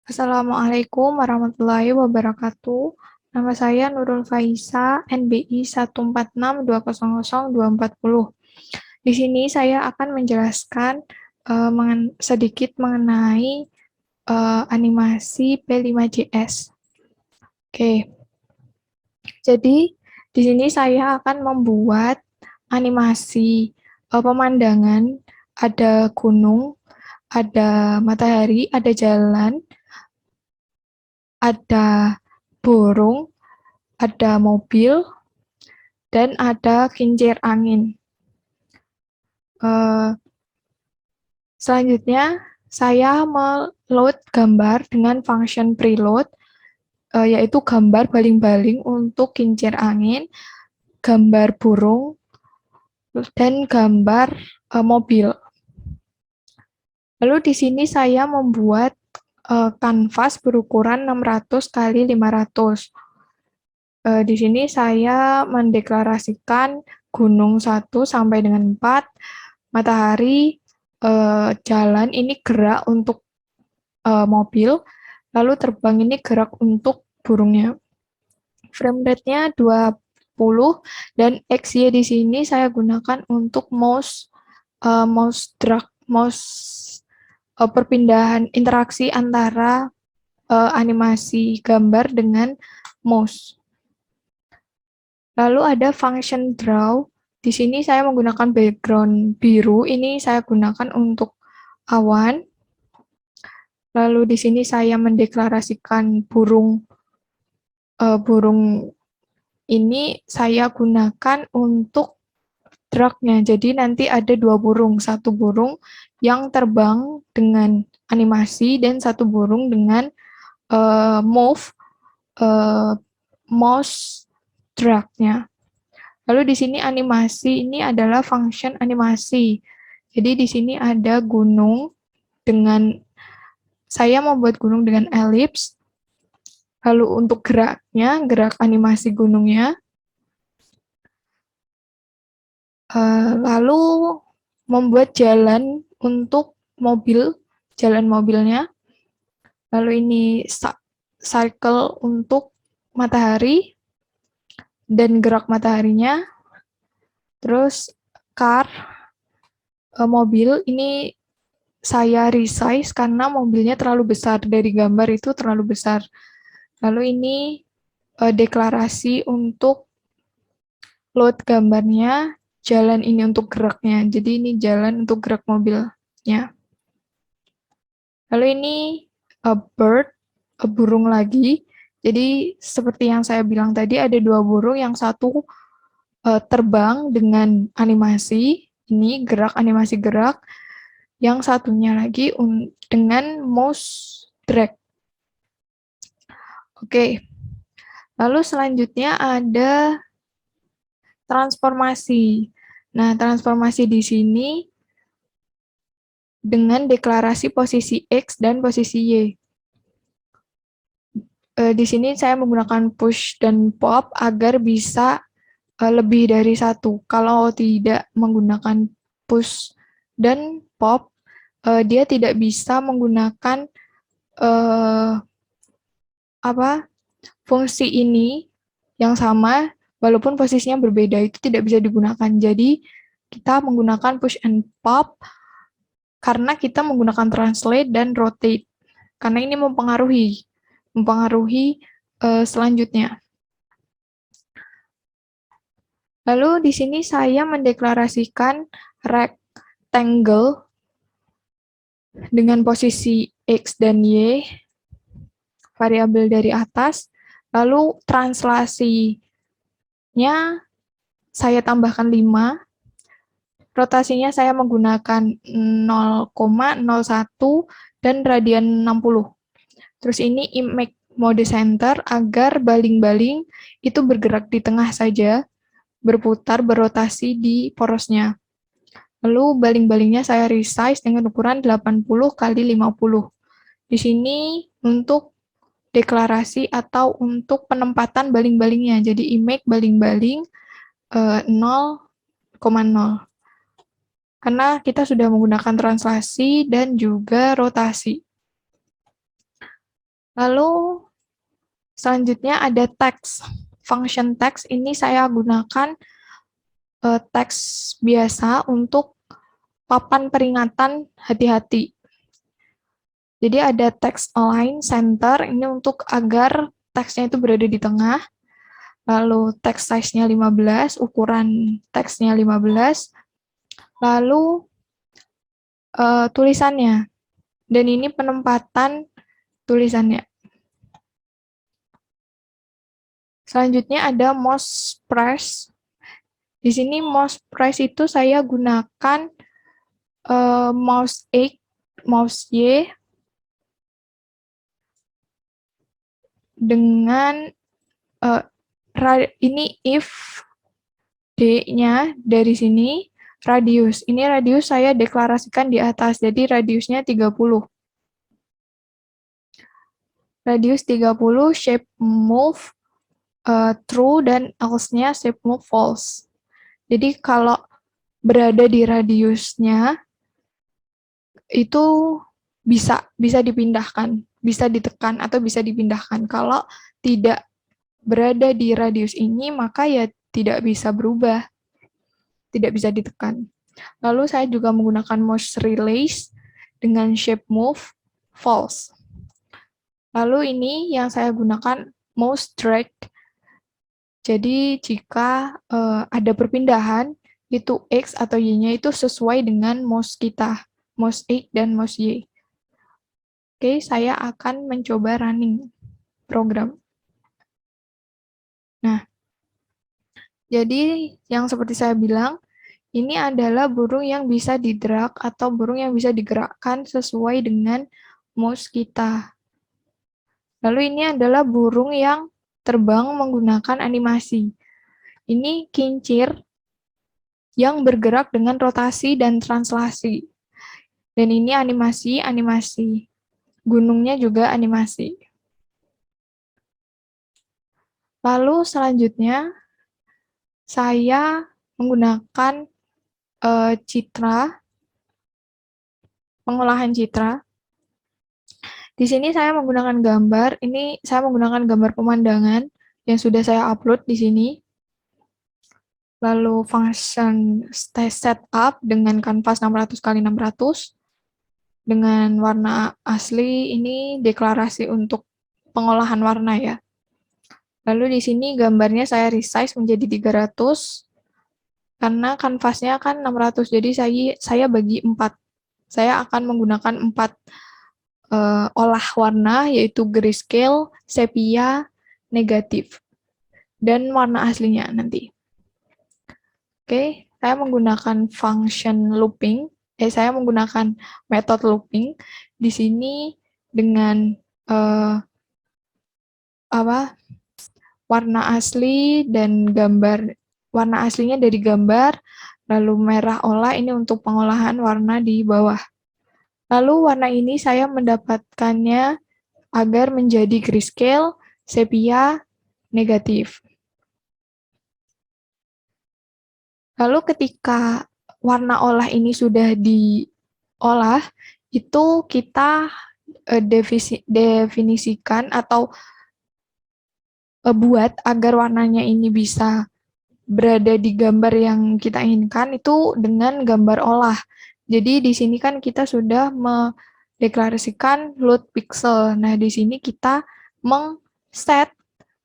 Assalamualaikum warahmatullahi wabarakatuh. Nama saya Nurul Faisa, NBI 146200240. Di sini saya akan menjelaskan sedikit mengenai animasi P5JS. Oke, jadi di sini saya akan membuat animasi pemandangan, ada gunung, ada matahari, ada jalan, ada burung, ada mobil, dan ada kincir angin. Selanjutnya, saya meload gambar dengan function preload, yaitu gambar baling-baling untuk kincir angin, gambar burung, dan gambar mobil. Lalu di sini saya membuat kanvas berukuran 600 kali 500. Di sini saya mendeklarasikan gunung 1 sampai dengan 4, matahari, jalan ini gerak untuk mobil, lalu terbang ini gerak untuk burungnya. Frame rate-nya 20 dan XY di sini saya gunakan untuk perpindahan interaksi antara animasi gambar dengan mouse. Lalu ada function draw. Di sini saya menggunakan background biru. Ini saya gunakan untuk awan. Lalu di sini saya mendeklarasikan burung ini saya gunakan untuk drag-nya. Jadi nanti ada dua burung, satu burung yang terbang dengan animasi dan satu burung dengan mouse drag-nya. Lalu di sini animasi ini adalah function animasi. Jadi di sini ada gunung dengan saya membuat gunung dengan elips. Lalu untuk geraknya, gerak animasi gunungnya. Lalu membuat jalan untuk mobil, jalan mobilnya. Lalu ini cycle untuk matahari dan gerak mataharinya. Terus car, mobil ini saya resize karena mobilnya terlalu besar, dari gambar itu terlalu besar. Lalu ini deklarasi untuk load gambarnya, jalan ini untuk geraknya. Jadi ini jalan untuk gerak mobilnya. Lalu ini bird, burung lagi. Jadi seperti yang saya bilang tadi, ada dua burung, yang satu terbang dengan animasi, ini gerak, animasi gerak, yang satunya lagi dengan mouse drag. Oke, lalu selanjutnya ada transformasi. Nah, transformasi di sini dengan deklarasi posisi X dan posisi Y. Di sini saya menggunakan push dan pop agar bisa lebih dari satu. Kalau tidak menggunakan push dan pop, dia tidak bisa menggunakan fungsi ini yang sama, walaupun posisinya berbeda, itu tidak bisa digunakan. Jadi kita menggunakan push and pop karena kita menggunakan translate dan rotate. Karena ini mempengaruhi selanjutnya. Lalu di sini saya mendeklarasikan rectangle dengan posisi X dan Y, variabel dari atas. Lalu translasinya saya tambahkan 5. Rotasinya saya menggunakan 0,01 dan radian 60. Terus ini image mode center agar baling-baling itu bergerak di tengah saja, berputar, berotasi di porosnya. Lalu baling-balingnya saya resize dengan ukuran 80 kali 50. Di sini untuk deklarasi atau untuk penempatan baling-balingnya. Jadi image baling-baling 0,0. Karena kita sudah menggunakan translasi dan juga rotasi. Lalu selanjutnya ada teks. Function teks ini saya gunakan teks biasa untuk papan peringatan hati-hati. Jadi ada teks align center, ini untuk agar teksnya itu berada di tengah. Lalu text size-nya 15, ukuran teksnya 15. Lalu tulisannya. Dan ini penempatan tulisannya. Selanjutnya ada mouse press. Di sini mouse press itu saya gunakan mouse X, mouse Y dengan ini if D-nya dari sini radius. Ini radius saya deklarasikan di atas, jadi radiusnya 30. Radius 30, shape move true, dan else-nya shape move false. Jadi kalau berada di radiusnya, itu bisa dipindahkan, bisa ditekan, atau bisa dipindahkan. Kalau tidak berada di radius ini, maka ya tidak bisa berubah, tidak bisa ditekan. Lalu saya juga menggunakan mouse release dengan shape move false. Lalu ini yang saya gunakan mouse drag. Jadi jika ada perpindahan, itu X atau Y-nya itu sesuai dengan mouse kita, mouse X dan mouse Y. Oke, saya akan mencoba running program. Nah, jadi yang seperti saya bilang, ini adalah burung yang bisa di-drag atau burung yang bisa digerakkan sesuai dengan mouse kita. Lalu ini adalah burung yang terbang menggunakan animasi. Ini kincir yang bergerak dengan rotasi dan translasi. Dan ini animasi. Gunungnya juga animasi. Lalu selanjutnya, saya menggunakan citra, pengolahan citra. Di sini saya menggunakan gambar, ini saya menggunakan gambar pemandangan yang sudah saya upload di sini. Lalu function setup dengan kanvas 600 x 600 dengan warna asli, ini deklarasi untuk pengolahan warna ya. Lalu di sini gambarnya saya resize menjadi 300 karena kanvasnya kan 600, jadi saya bagi 4. Saya akan menggunakan 4 olah warna, yaitu grayscale, sepia, negatif, dan warna aslinya nanti. Oke, saya menggunakan function looping. Saya menggunakan metode looping di sini dengan warna asli dan gambar. Warna aslinya dari gambar, lalu merah olah ini untuk pengolahan warna di bawah. Lalu warna ini saya mendapatkannya agar menjadi grayscale, sepia, negatif. Lalu ketika warna olah ini sudah diolah, itu kita definisikan atau buat agar warnanya ini bisa berada di gambar yang kita inginkan itu dengan gambar olah. Jadi di sini kan kita sudah mendeklarasikan load pixel. Nah, di sini kita meng-set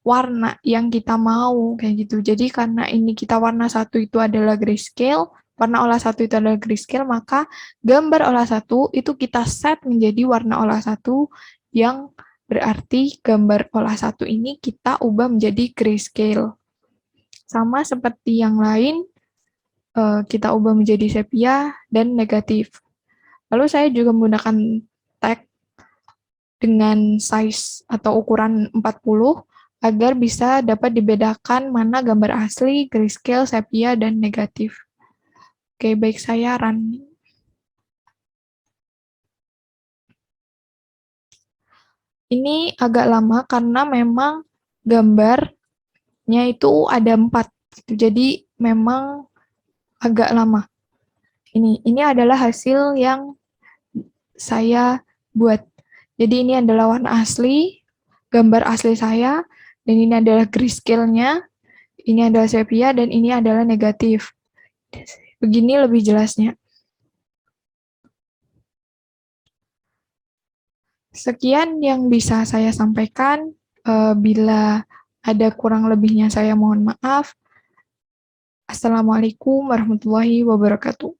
warna yang kita mau kayak gitu. Jadi karena ini kita warna satu itu adalah grayscale, warna olah satu itu adalah grayscale, maka gambar olah satu itu kita set menjadi warna olah satu, yang berarti gambar olah satu ini kita ubah menjadi grayscale. Sama seperti yang lain, kita ubah menjadi sepia dan negatif. Lalu saya juga menggunakan tag dengan size atau ukuran 40 agar bisa dapat dibedakan mana gambar asli, grayscale, sepia, dan negatif. Oke, baik, saya run. Ini agak lama karena memang gambarnya itu ada 4. Jadi memang agak lama. Ini adalah hasil yang saya buat. Jadi ini adalah warna asli, gambar asli saya, dan ini adalah grayscale-nya, ini adalah sepia, dan ini adalah negatif. Begini lebih jelasnya. Sekian yang bisa saya sampaikan. Bila ada kurang lebihnya saya mohon maaf. Assalamualaikum warahmatullahi wabarakatuh.